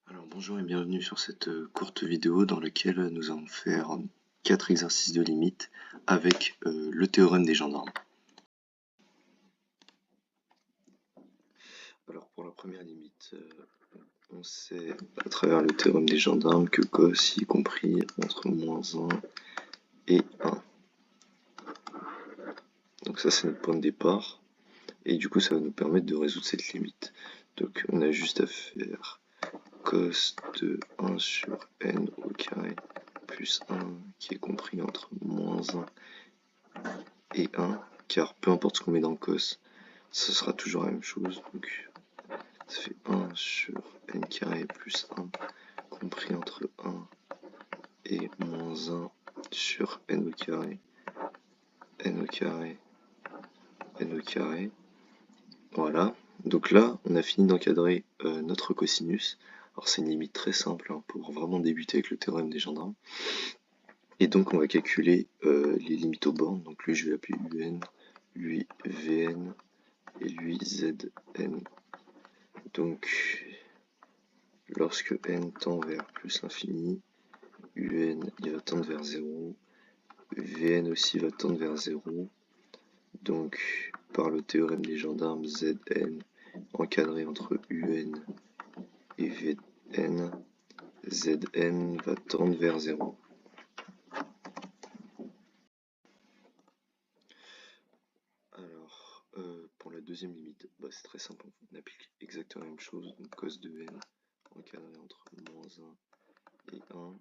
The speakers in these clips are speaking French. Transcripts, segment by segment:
Alors bonjour et bienvenue sur cette courte vidéo dans laquelle nous allons faire 4 exercices de limite avec le théorème des gendarmes. Alors pour la première limite, on sait à travers le théorème des gendarmes que cos y compris entre -1 et 1. Donc ça c'est notre point de départ et du coup ça va nous permettre de résoudre cette limite. Donc on a juste à faire cos de 1 sur n au carré plus 1 qui est compris entre -1 et 1, car peu importe ce qu'on met dans cos, ce sera toujours la même chose. Donc ça fait 1 sur n carré plus 1 compris entre 1 et -1 sur n au carré, n au carré, n au carré. Voilà, donc là on a fini d'encadrer notre cosinus. Alors c'est une limite très simple pour vraiment débuter avec le théorème des gendarmes. Et donc on va calculer les limites aux bornes. Donc lui je vais l'appeler un, lui vn et lui zn. Donc lorsque n tend vers plus l'infini, un il va tendre vers 0, vn aussi va tendre vers 0. Donc par le théorème des gendarmes, zn encadré entre un et vn, zn va tendre vers 0. Alors, pour la deuxième limite, c'est très simple, on applique exactement la même chose, donc cos de n encadré entre -1 et 1,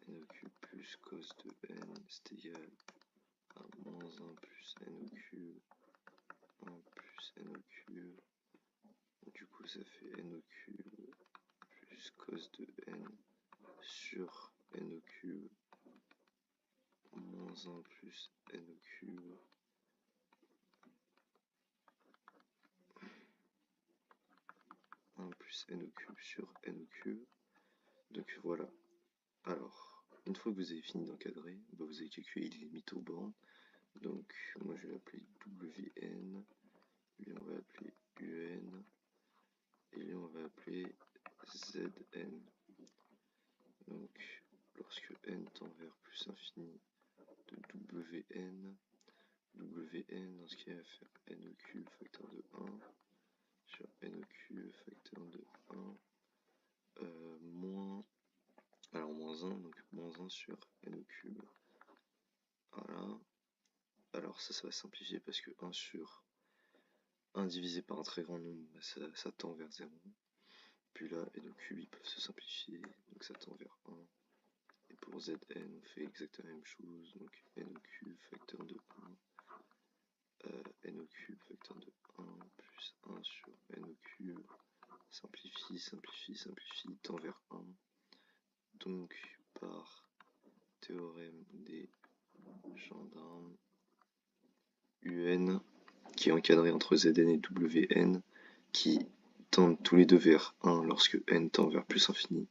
n au cube plus cos de n, c'est égal à -1 plus n au cube, 1 plus n au cube, du coup ça fait n au cube plus cos de n sur n au cube, -1 plus n au cube, plus n au cube sur n au cube. Donc voilà. Alors, une fois que vous avez fini d'encadrer, vous avez calculé les limites aux bornes. Donc moi je vais appeler wn, lui on va appeler un, et lui on va appeler zn. Donc lorsque n tend vers plus infini de wn dans ce qui va faire n au cube facteur de 1 sur n au cube facteur de 1 moins, alors -1, donc -1 sur n au cube. Voilà. Alors ça va simplifier parce que 1 sur 1 divisé par un très grand nombre, ça tend vers 0. Puis là, n au cube, ils peuvent se simplifier, donc ça tend vers 1. Et pour zn, on fait exactement la même chose, donc n au cube facteur de 1, n au cube facteur de 1 plus 1 sur n au cube, simplifie, simplifie, simplifie, tend vers 1. Donc par théorème des gendarmes, un qui est encadré entre zn et wn, qui tendent tous les deux vers 1 lorsque n tend vers plus infini,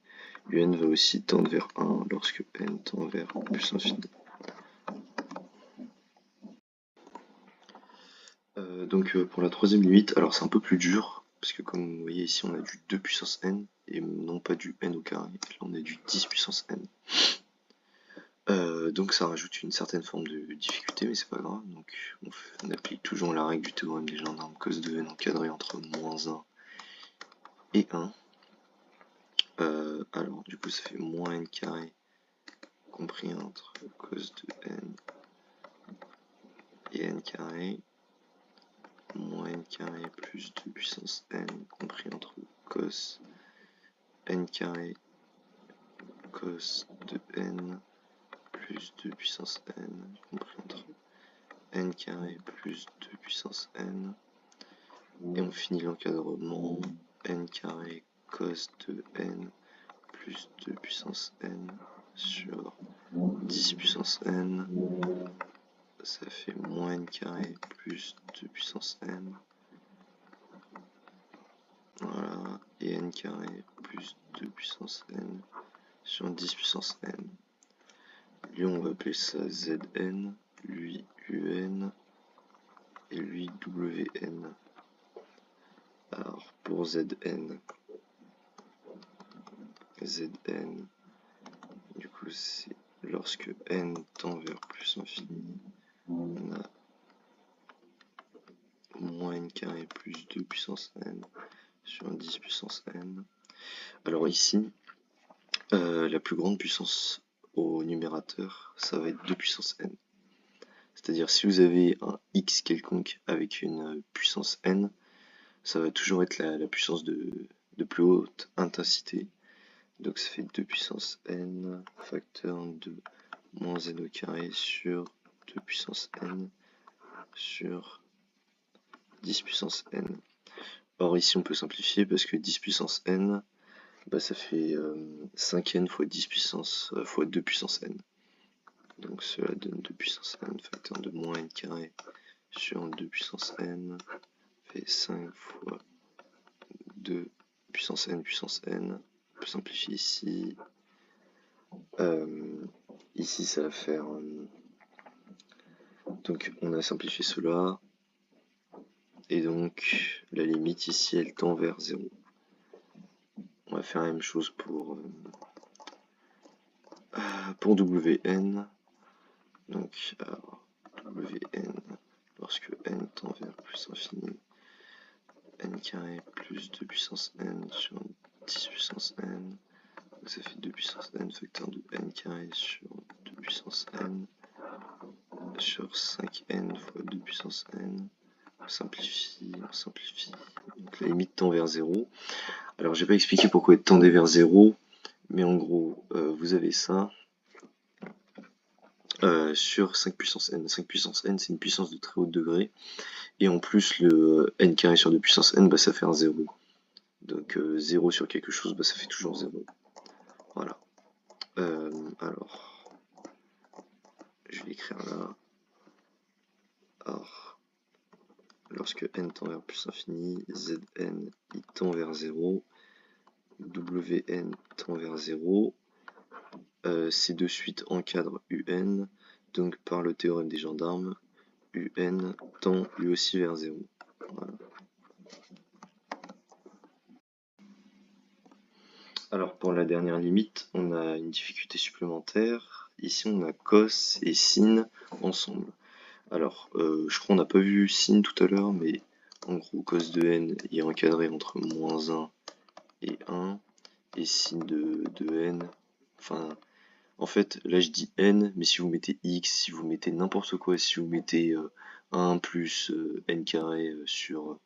un va aussi tendre vers 1 lorsque n tend vers plus infini. Donc pour la troisième limite, alors c'est un peu plus dur, parce que comme vous voyez ici on a du 2 puissance n, et non pas du n au carré, là on a du 10 puissance n. Donc ça rajoute une certaine forme de difficulté, mais c'est pas grave. Donc on applique toujours la règle du théorème des gendarmes, cos de n encadré entre -1 et 1. Alors du coup ça fait -n carré compris entre cos de n et n carré, -n carré plus 2 puissance n compris entre cos n carré cos de n plus 2 puissance n compris entre n carré plus 2 puissance n. Et on finit l'encadrement, n carré cos de n plus 2 puissance n sur 10 puissance n, ça fait -n carré plus 2 puissance n. Voilà, et n carré plus 2 puissance n sur 10 puissance n. Lui on va appeler ça zn, lui un, et lui wn. Alors pour zn, Zn. Du coup, c'est lorsque n tend vers plus infini, on a moins n carré plus 2 puissance n sur 10 puissance n. Alors ici, la plus grande puissance au numérateur, ça va être 2 puissance n. C'est-à-dire si vous avez un x quelconque avec une puissance n, ça va toujours être la puissance de plus haute intensité. Donc ça fait 2 puissance n facteur de moins n au carré sur 2 puissance n sur 10 puissance n. Or ici on peut simplifier parce que 10 puissance n, bah, ça fait 5n fois 10 puissance fois 2 puissance n. Donc cela donne 2 puissance n facteur de moins n carré sur 2 puissance n fait 5 fois 2 puissance n puissance n. On peut simplifier ici. Ici ça va faire... donc on a simplifié cela. Et donc la limite ici elle tend vers 0. On va faire la même chose pour Wn. Donc Wn, lorsque n tend vers plus infini, n carré plus 2 puissance n sur 10 puissance n. Donc ça fait 2 puissance n facteur de n carré sur 2 puissance n sur 5n fois 2 puissance n. On simplifie. Donc la limite tend vers 0. Alors j'ai pas expliqué pourquoi elle tendait vers 0, mais en gros, vous avez ça sur 5 puissance n. 5 puissance n, c'est une puissance de très haut degré. Et en plus, le n carré sur 2 puissance n, bah, ça fait un 0. Donc 0 sur quelque chose, bah, ça fait toujours 0. Voilà. Alors, je vais l'écrire là. Alors, lorsque n tend vers plus infini, Zn il tend vers 0, Wn tend vers 0, ces deux suites encadrent Un, donc par le théorème des gendarmes, Un tend lui aussi vers 0. Voilà. Alors pour la dernière limite, on a une difficulté supplémentaire. Ici on a cos et sin ensemble. Alors je crois qu'on n'a pas vu sin tout à l'heure, mais en gros cos de n est encadré entre moins 1 et 1, et sin de n, enfin en fait là je dis n, mais si vous mettez x, si vous mettez n'importe quoi, si vous mettez 1 plus n carré sur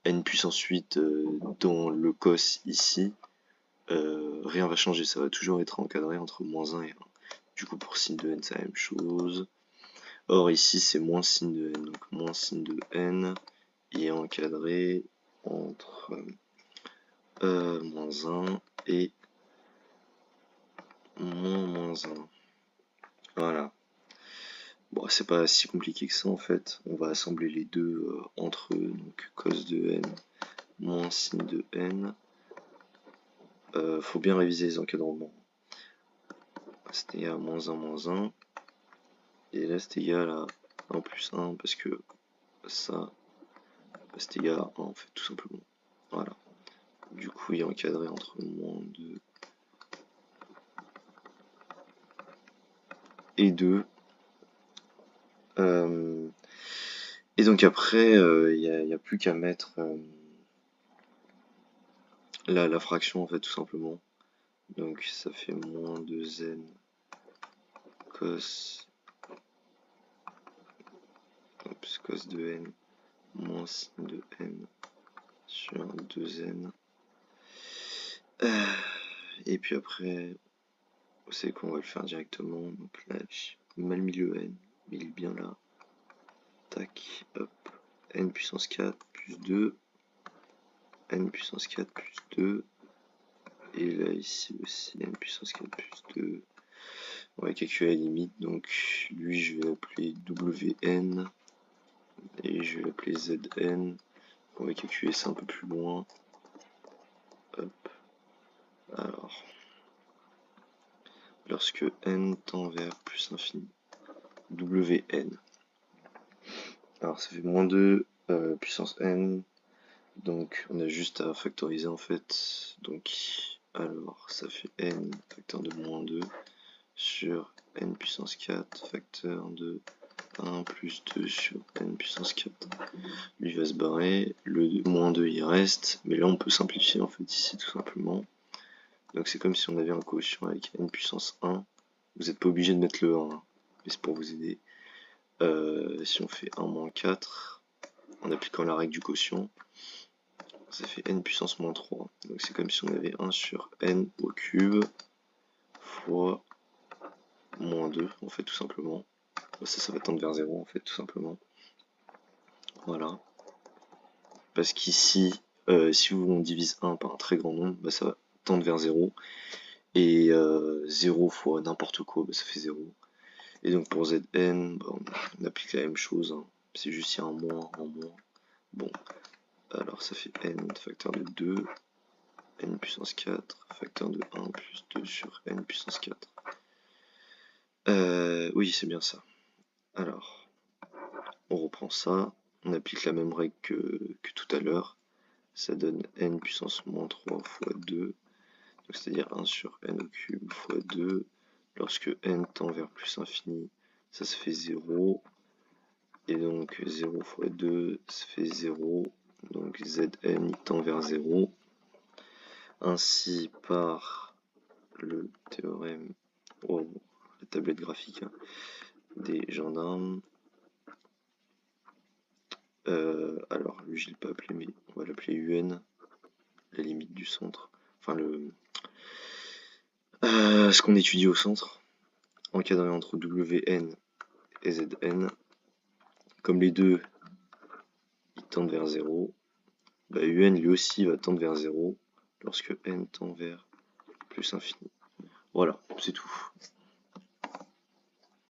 n puissance 8 dans le cos ici, rien va changer, ça va toujours être encadré entre moins 1 et 1. Du coup pour sin de n c'est la même chose. Or ici c'est moins sin de n, donc moins sin de n est encadré entre moins 1 et moins 1. Voilà. Bon, c'est pas si compliqué que ça en fait. On va assembler les deux entre eux, donc cos de n moins sin de n. Faut bien réviser les encadrements. C'est égal à moins 1, moins 1. Et là c'est égal à 1 plus 1 parce que ça c'est égal à 1 en fait tout simplement. Voilà. Du coup il est encadré entre moins 2 et 2. Et donc après il n'y a plus qu'à mettre la fraction en fait tout simplement. Donc ça fait moins 2n cos de n moins sin de n sur 2n. Et puis après, vous savez qu'on va le faire directement. Donc là, j'ai mal mis le n, mais il est bien là. Tac, hop. N puissance 4 plus 2. N puissance 4 plus 2. Et là, ici aussi, N puissance 4 plus 2. On va calculer la limite. Donc, lui, je vais l'appeler Wn. Et je vais l'appeler Zn. On va calculer ça un peu plus loin. Hop. Alors, lorsque n tend vers plus infini, Wn. Alors ça fait moins 2 puissance n, donc on a juste à factoriser en fait. Donc Alors, ça fait n facteur de moins 2 sur n puissance 4 facteur de 1 plus 2 sur n puissance 4. Lui va se barrer, le moins 2 il reste, mais là on peut simplifier en fait ici tout simplement. Donc c'est comme si on avait un quotient avec n puissance 1. Vous n'êtes pas obligé de mettre le 1, hein, mais c'est pour vous aider. Si on fait 1 moins 4, en appliquant la règle du quotient, ça fait n puissance moins 3. Donc c'est comme si on avait 1 sur n au cube fois moins 2, en fait, tout simplement. Ça va tendre vers 0, en fait, tout simplement. Voilà. Parce qu'ici, si on divise 1 par un très grand nombre, bah, ça va tendre vers 0. Et 0 fois n'importe quoi, bah, ça fait 0. Et donc pour Zn, bah, on applique la même chose. Hein. C'est juste il y a un moins, en moins. Bon, alors ça fait n facteur de 2, n puissance 4, facteur de 1 plus 2 sur n puissance 4. Oui, c'est bien ça. Alors, on reprend ça. On applique la même règle que tout à l'heure. Ça donne n puissance moins 3 fois 2. C'est-à-dire 1 sur n au cube fois 2. Lorsque n tend vers plus infini, ça se fait 0. Et donc 0 fois 2, ça fait 0. Donc Zn il tend vers 0. Ainsi par le théorème, oh, la tablette graphique hein, des gendarmes. Alors lui je ne l'ai pas appelé, mais on va l'appeler UN, la limite du centre. Enfin ce qu'on étudie au centre, encadré entre Wn et Zn. Comme les deux ils tendent vers 0, bah, UN lui aussi va tendre vers 0 lorsque n tend vers plus infini. Voilà, c'est tout.